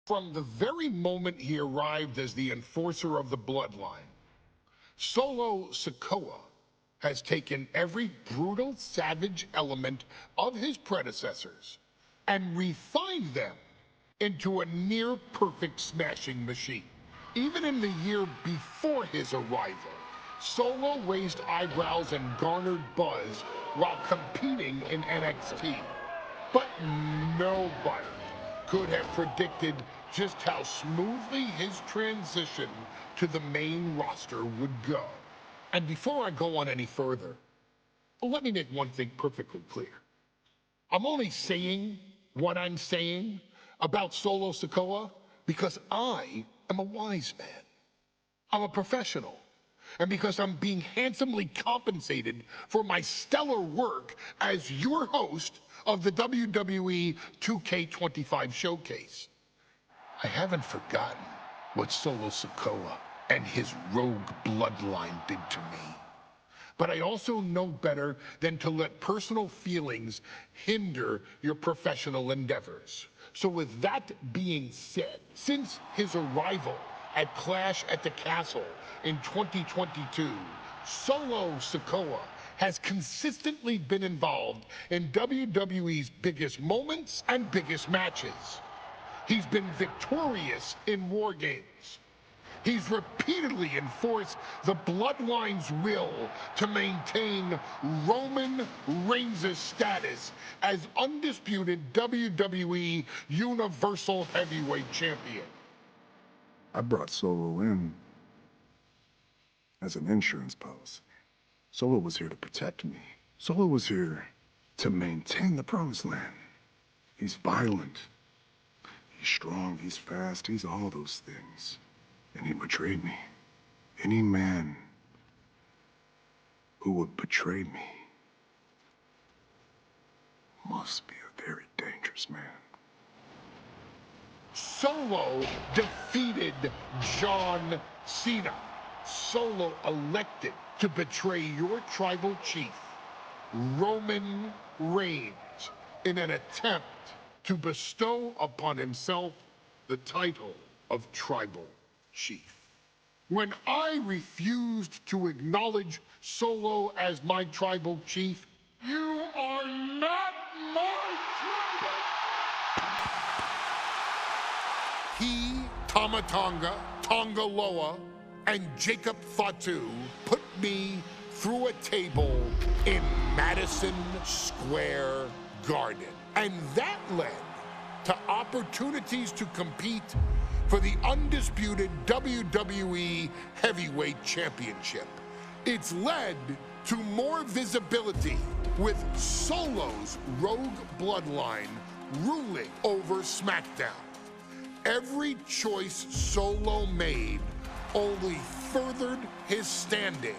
From the very moment he arrived as the enforcer of the bloodline, Solo Sikoa has taken every brutal, savage element of his predecessors and refined them into a near-perfect smashing machine. Even in the year before his arrival, Solo raised eyebrows and garnered buzz while competing in NXT. But nobody could have predicted just how smoothly his transition to the main roster would go. And before I go on any further, let me make one thing perfectly clear. I'm only saying what I'm saying about Solo Sikoa because I am a wise man. I'm a professional. And because I'm being handsomely compensated for my stellar work as your host of the WWE 2K25 showcase. I haven't forgotten what Solo Sikoa and his rogue bloodline did to me. But I also know better than to let personal feelings hinder your professional endeavors. So with that being said, since his arrival at Clash at the Castle in 2022, Solo Sikoa has consistently been involved in WWE's biggest moments and biggest matches. He's been victorious in War Games. He's repeatedly enforced the Bloodline's will to maintain Roman Reigns' status as undisputed WWE Universal Heavyweight Champion. I brought Solo in as an insurance policy. Solo was here to protect me. Solo was here to maintain the promised land. He's violent. He's strong, he's fast, he's all those things. And he betrayed me. Any man who would betray me must be a very dangerous man. Solo defeated John Cena. Solo elected to betray your tribal chief, Roman Reigns, in an attempt to bestow upon himself the title of tribal chief. When I refused to acknowledge Solo as my tribal chief, you are not my tribal. He, Tama Tonga, Tonga Loa, and Jacob Fatu put me through a table in Madison Square Garden. And that led to opportunities to compete for the undisputed WWE Heavyweight Championship. It's led to more visibility with Solo's rogue bloodline ruling over SmackDown. Every choice Solo made only furthered his standing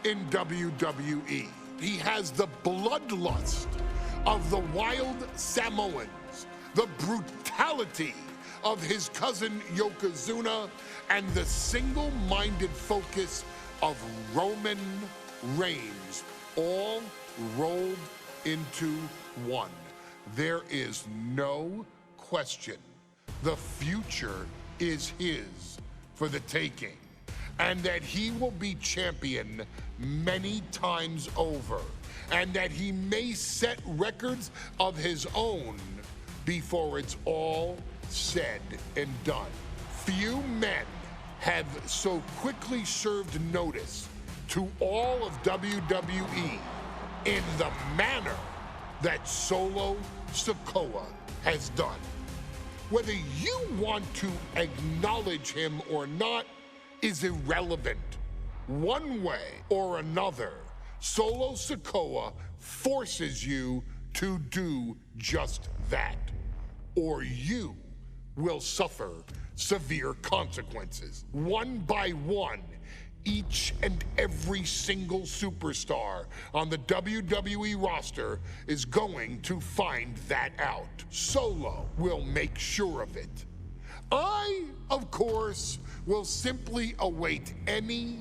in WWE. He has the bloodlust of the wild Samoans, the brutality of his cousin Yokozuna, and the single-minded focus of Roman Reigns, all rolled into one. There is no question the future is his for the taking, and that he will be champion many times over, and that he may set records of his own before it's all said and done. Few men have so quickly served notice to all of WWE in the manner that Solo Sikoa has done. Whether you want to acknowledge him or not is irrelevant. One way or another, Solo Sikoa forces you to do just that, or you will suffer severe consequences. One by one, each and every single superstar on the WWE roster is going to find that out. Solo will make sure of it. I, of course, will simply await any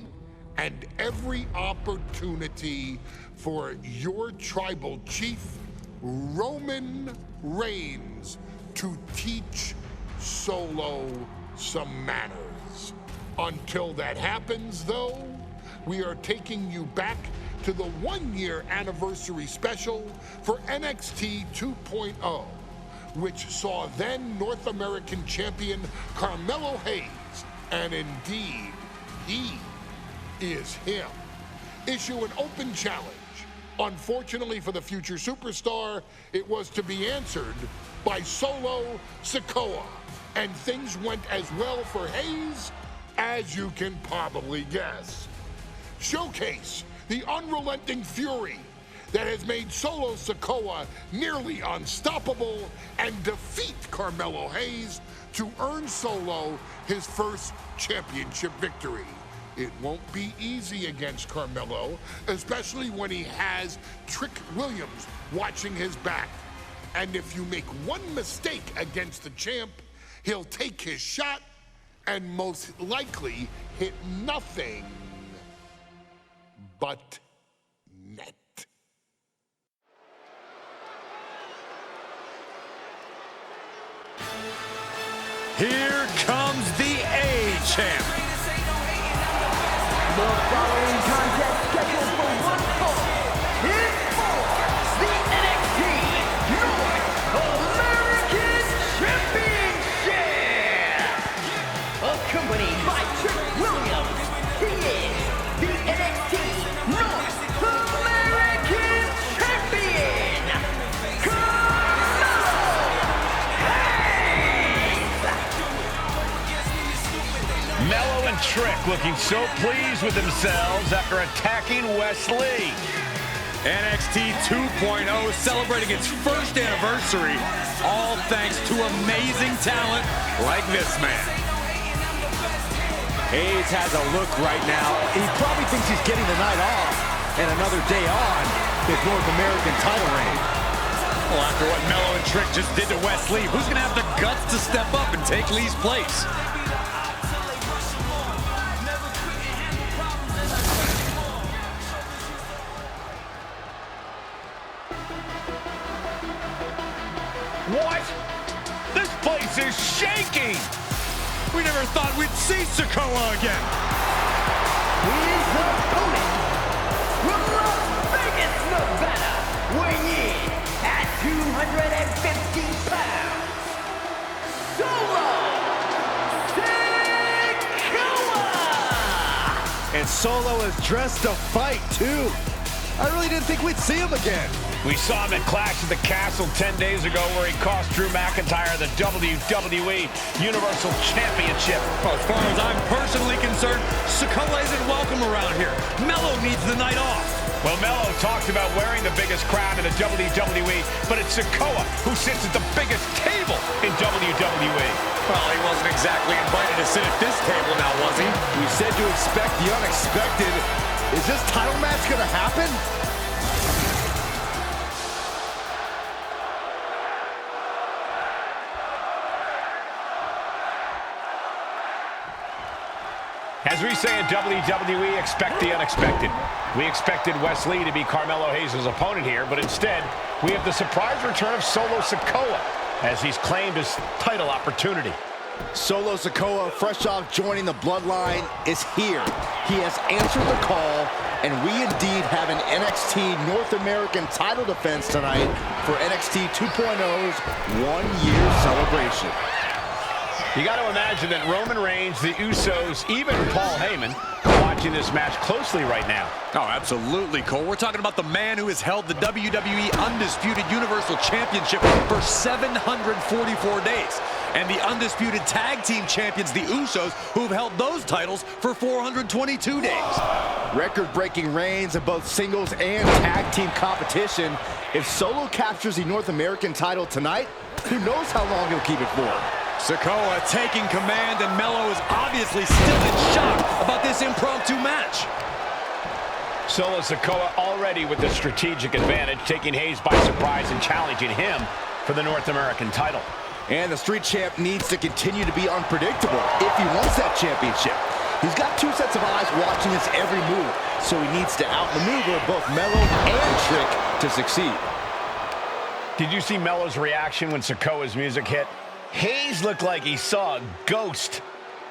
and every opportunity for your tribal chief, Roman Reigns, to teach Solo some manners. Until that happens, though, we are taking you back to the one-year anniversary special for NXT 2.0, which saw then North American champion Carmelo Hayes, and indeed, he is him, issue an open challenge. Unfortunately for the future superstar, it was to be answered by Solo Sikoa, and things went as well for Hayes as you can probably guess. Showcase the unrelenting fury that has made Solo Sikoa nearly unstoppable and defeat Carmelo Hayes to earn Solo his first championship victory. It won't be easy against Carmelo, especially when he has Trick Williams watching his back. And if you make one mistake against the champ, he'll take his shot and most likely hit nothing but net. Here comes the A-Champ. The following contest scheduled for one fall is for the NXT North American Championship. Accompanied by Trick Williams, he is the NXT North American Champion, Carmelo Hayes. Mello and Trick looking so pleased with themselves after attacking Wes Lee. NXT 2.0 celebrating its first anniversary, all thanks to amazing talent like this man. Hayes has a look right now. He probably thinks he's getting the night off and another day on his North American title reign. Well, after what Mello and Trick just did to Wes Lee, who's going to have the guts to step up and take Lee's place? What? This place is shaking! We never thought we'd see Sikoa again. His opponent from Las Vegas, Nevada, weighing in at 250 pounds, Solo Sikoa! And Solo is dressed to fight, too. I really didn't think we'd see him again. We saw him at Clash at the Castle 10 days ago where he cost Drew McIntyre the WWE Universal Championship. Well, as far as I'm personally concerned, Sikoa isn't welcome around here. Mello needs the night off. Well, Mello talked about wearing the biggest crown in the WWE, but it's Sikoa who sits at the biggest table in WWE. Well, he wasn't exactly invited to sit at this table now, was he? We said to expect the unexpected. Is this title match gonna happen? As we say in WWE, expect the unexpected. We expected Wes Lee to be Carmelo Hayes' opponent here, but instead, we have the surprise return of Solo Sikoa as he's claimed his title opportunity. Solo Sikoa, fresh off joining the Bloodline, is here. He has answered the call, and we indeed have an NXT North American title defense tonight for NXT 2.0's one-year celebration. You got to imagine that Roman Reigns, the Usos, even Paul Heyman watching this match closely right now. Oh, absolutely, Cole. We're talking about the man who has held the WWE Undisputed Universal Championship for 744 days. And the Undisputed Tag Team Champions, the Usos, who've held those titles for 422 days. Record-breaking reigns in both singles and tag team competition. If Solo captures the North American title tonight, who knows how long he'll keep it for. Sikoa taking command, and Mello is obviously still in shock about this impromptu match. Solo Sikoa already with the strategic advantage, taking Hayes by surprise and challenging him for the North American title. And the Street Champ needs to continue to be unpredictable if he wants that championship. He's got two sets of eyes watching his every move, so he needs to outmaneuver both Mello and Trick to succeed. Did you see Mello's reaction when Sikoa's music hit? Hayes looked like he saw a ghost.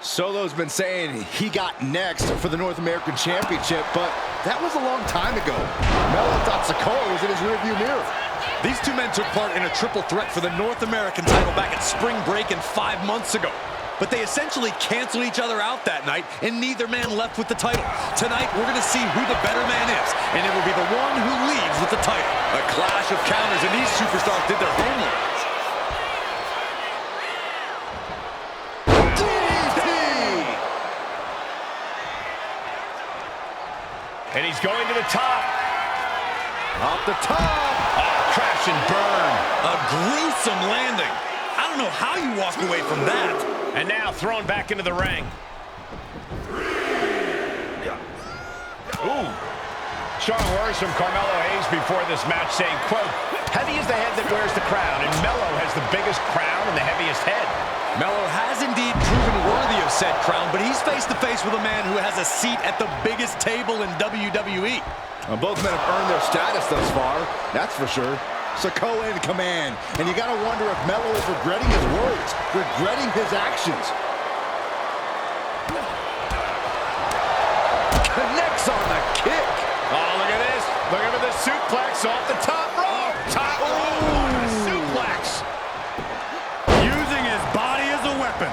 Solo's been saying he got next for the North American Championship, but that was a long time ago. Carmelo thought Sikoa was in his rearview mirror. These two men took part in a triple threat for the North American title back at spring break and 5 months ago. But they essentially canceled each other out that night, and neither man left with the title. Tonight, we're going to see who the better man is, and it will be the one who leaves with the title. A clash of counters, and these superstars did their homework. And he's going to the top. Off the top. Oh, crash and burn. A gruesome landing. I don't know how you walk away from that. And now thrown back into the ring. Ooh. Strong words from Carmelo Hayes before this match saying, quote, heavy is the head that wears the crown, and Melo has the biggest crown and the heaviest head. Melo has indeed proven worthy of said crown, but he's face-to-face with a man who has a seat at the biggest table in WWE. Both men have earned their status thus far, that's for sure. Sikoa in command, and you gotta wonder if Melo is regretting his words, regretting his actions. Connects on the kick. Oh, look at this. Look at the suplex off the top rope. Top rope on a suplex. Using his body as a weapon.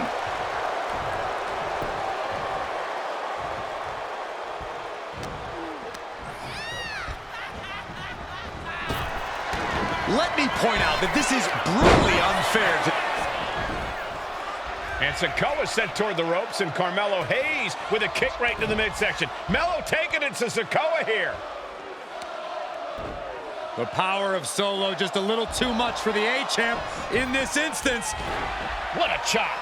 Let me point out that this is brutally unfair to... And Sikoa sent toward the ropes, and Carmelo Hayes with a kick right into the midsection. Melo taking it to Sikoa here. The power of Solo just a little too much for the A-Champ in this instance. What a chop.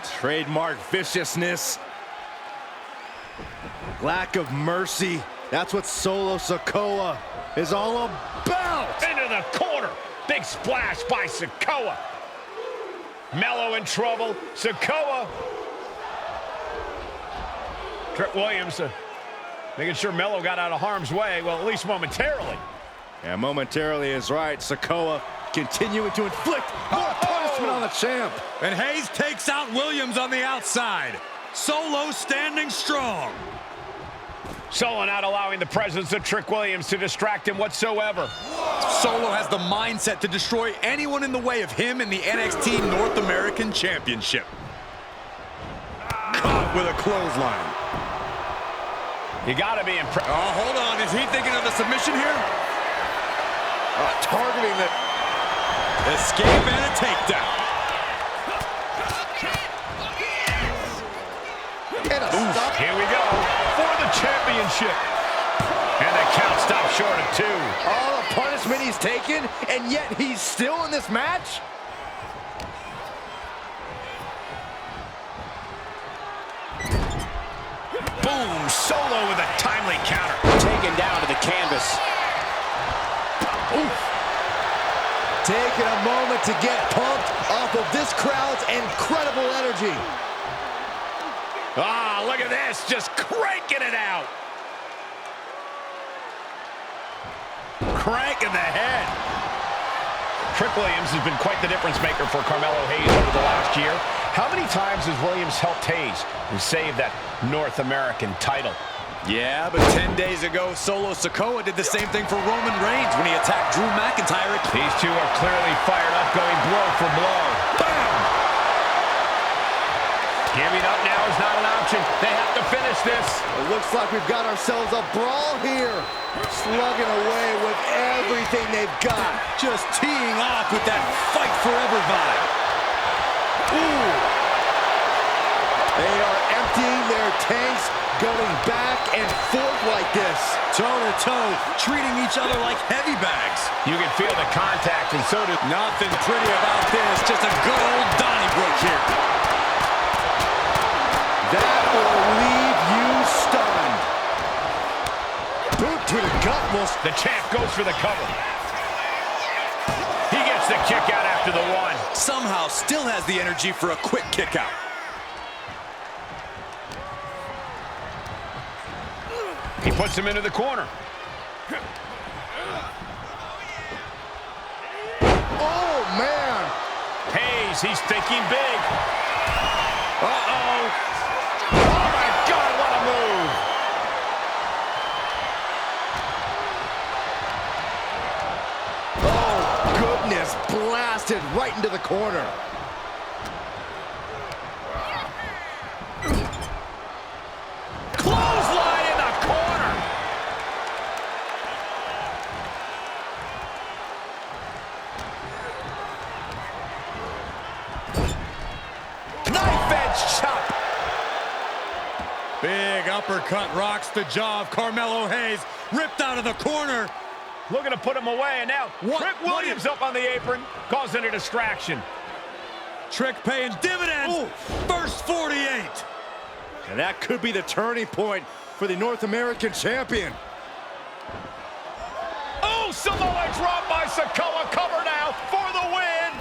Trademark viciousness. Lack of mercy. That's what Solo Sikoa is all about. Into the corner. Big splash by Sikoa. Melo in trouble. Sikoa. Trick Williams making sure Melo got out of harm's way. Well, at least momentarily. Yeah, momentarily is right. Sikoa continuing to inflict more punishment on the champ. And Hayes takes out Williams on the outside. Solo standing strong. Solo not allowing the presence of Trick Williams to distract him whatsoever. Solo has the mindset to destroy anyone in the way of him in the NXT North American Championship. Caught with a clothesline. You gotta be impressed. Oh, hold on. Is he thinking of a submission here? Targeting the... Escape and a takedown. And a stop. Here we go for the championship. And the count stops short of 2. All the punishment he's taken, and yet he's still in this match? Boom, Solo with a timely counter. Taken down to the canvas. Oof. Taking a moment to get pumped off of this crowd's incredible energy. Ah, look at this, just cranking it out. Cranking the head. Trick Williams has been quite the difference maker for Carmelo Hayes over the last year. How many times has Williams helped Hayes and saved that North American title? Yeah, but 10 days ago, Solo Sikoa did the same thing for Roman Reigns when he attacked Drew McIntyre. These two are clearly fired up, going blow for blow. Bam! Giving up now is not an option. They have to finish this. It looks like we've got ourselves a brawl here. Slugging away with everything they've got. Just teeing off with that fight forever vibe. Ooh. They are emptying their tanks, going back and forth like this. Toe-to-toe, treating each other like heavy bags. You can feel the contact, and so does... Nothing pretty about this. Just a good old Donnybrook here. That will leave you stunned. Boot to the gut. The champ goes for the cover. He gets the kick out after the 1. Somehow still has the energy for a quick kick out. He puts him into the corner. Oh, man. Hayes, he's thinking big. Uh-oh. Oh my God, what a move! Oh goodness, blasted right into the corner. Clothesline in the corner. Knife edge chop. Big uppercut rocks the jaw of Carmelo Hayes. Ripped out of the corner. Looking to put him away, and now What? Trick Williams up on the apron, causing a distraction. Trick paying dividends. Ooh. First 48. And that could be the turning point for the North American champion. Oh, Samoa drop by Sikoa, cover now for the win.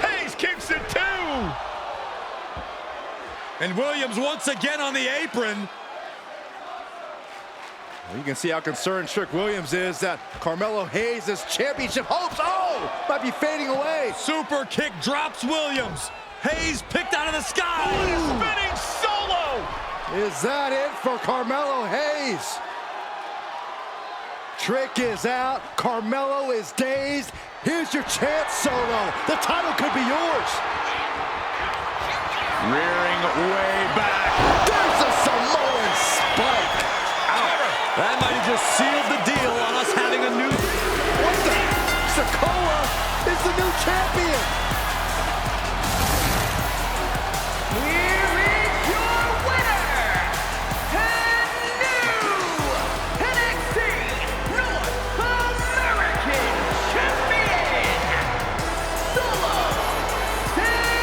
Hayes kicks it too. And Williams once again on the apron. Well, you can see how concerned Trick Williams is that Carmelo Hayes' championship hopes, might be fading away. Super kick drops Williams. Hayes picked out of the sky. Spinning solo. Is that it for Carmelo Hayes? Trick is out. Carmelo is dazed. Here's your chance, Solo. The title could be yours. Rearing way back. There's a Samoan spike. That might have just sealed the deal on us having a new... What the? Sikoa is the new champion. Here is your winner, and new NXT North American Champion, Solo Sikoa.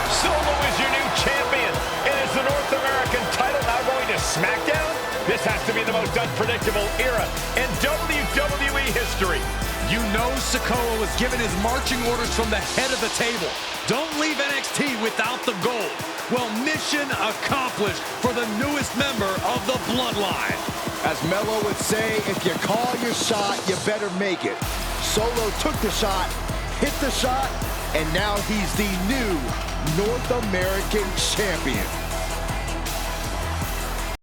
Solo is your new champion. And is the North American title now going to SmackDown? This has to be the most unpredictable era in WWE history. You know Sikoa was given his marching orders from the head of the table. Don't leave NXT without the gold. Well, mission accomplished for the newest member of the Bloodline. As Melo would say, if you call your shot, you better make it. Solo took the shot, hit the shot, and now he's the new North American champion.